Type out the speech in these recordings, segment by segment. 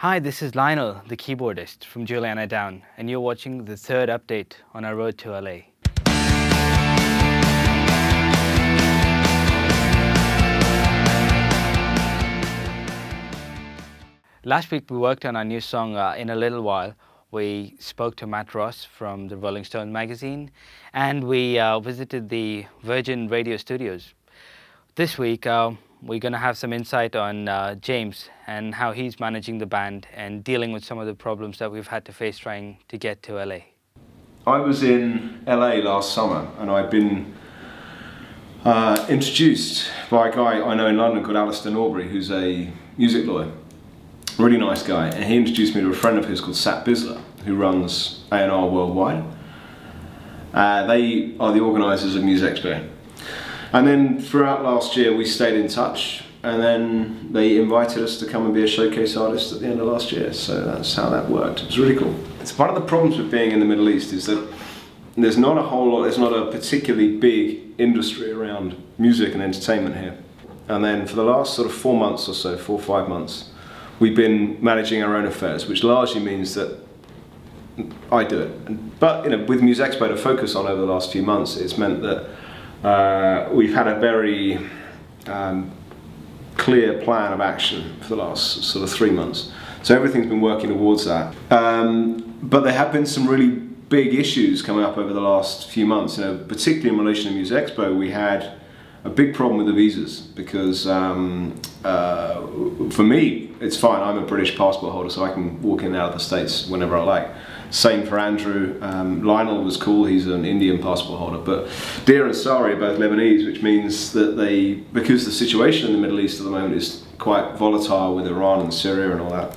Hi, this is Lionel, the keyboardist from Juliana Down, and you're watching the third update on our road to LA. Last week we worked on our new song, In a Little While. We spoke to Matt Ross from the Rolling Stone magazine, and we visited the Virgin Radio studios. This week we're going to have some insight on James and how he's managing the band and dealing with some of the problems that we've had to face trying to get to LA. I was in LA last summer and I'd been introduced by a guy I know in London called Alistair Norbury, who's a music lawyer. Really nice guy, and he introduced me to a friend of his called Sat Bisler, who runs A&R Worldwide. They are the organisers of Music Expo. And then throughout last year we stayed in touch, and then they invited us to come and be a showcase artist at the end of last year, so that's how that worked. It was really cool. It's part of the problems with being in the Middle East is that there's not a whole lot, there's not a particularly big industry around music and entertainment here. And then for the last sort of 4 months or so, 4 or 5 months, we've been managing our own affairs, which largely means that I do it. But with Music Expo to focus on over the last few months, it's meant that we've had a very clear plan of action for the last sort of 3 months. So everything's been working towards that. But there have been some really big issues coming up over the last few months. Particularly in relation to Music Expo, we had a big problem with the visas because for me, it's fine. I'm a British passport holder, so I can walk in and out of the States whenever I like. Same for Andrew. Lionel was cool. He's an Indian passport holder. But Deer and Sari are both Lebanese, which means that because the situation in the Middle East at the moment is quite volatile with Iran and Syria and all that,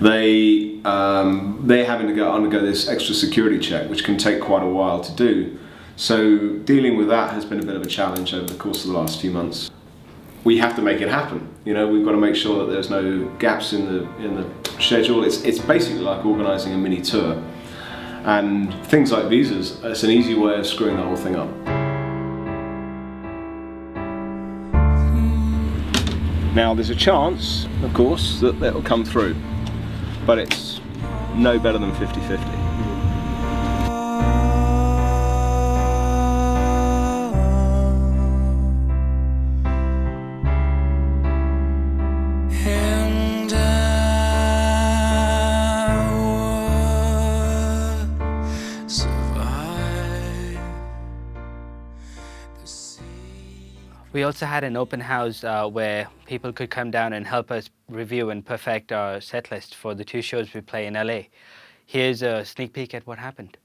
they're having to undergo this extra security check, which can take quite a while to do. So dealing with that has been a bit of a challenge over the course of the last few months. We have to make it happen. We've got to make sure that there's no gaps in the schedule. It's basically like organising a mini tour. And things like visas, it's an easy way of screwing the whole thing up. Now there's a chance, of course, that will come through, but it's no better than 50-50. We also had an open house where people could come down and help us review and perfect our set list for the 2 shows we play in LA. Here's a sneak peek at what happened.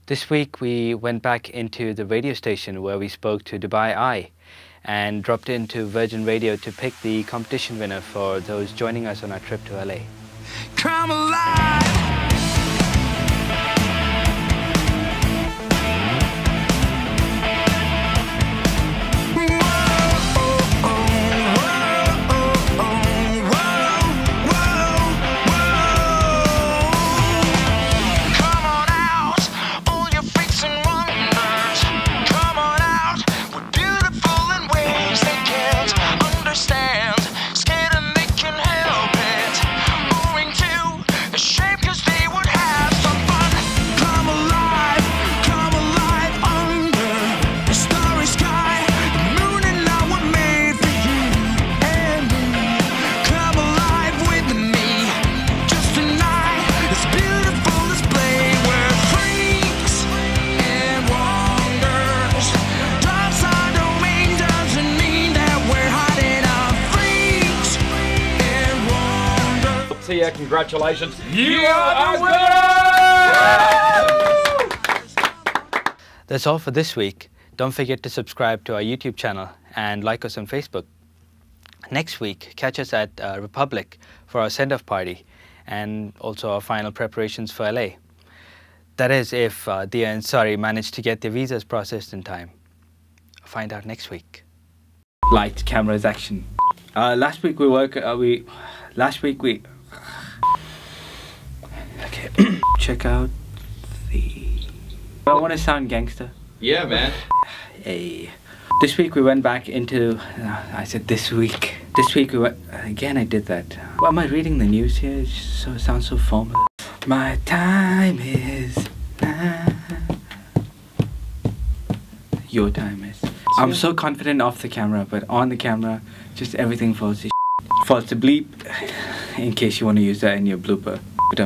This week we went back into the radio station where we spoke to Dubai Eye and dropped into Virgin Radio to pick the competition winner for those joining us on our trip to LA. Come alive! Scared and they can help it. Owing to the shape, 'cause they you, congratulations. You are the winner! That's all for this week. Don't forget to subscribe to our YouTube channel and like us on Facebook. Next week, catch us at Republic for our send-off party and also our final preparations for LA. That is, if Dia and Sari manage to get their visas processed in time. Find out next week. Lights, cameras, action. Last week we okay. Check out the. I want to sound gangster. Yeah, man. Hey. This week we went back into. I said this week. This week we went again. I did that. Why am I reading the news here? It sounds so formal. My time is now. Your time is. I'm so confident off the camera, but on the camera, just everything falls to bleep. In case you want to use that in your blooper. But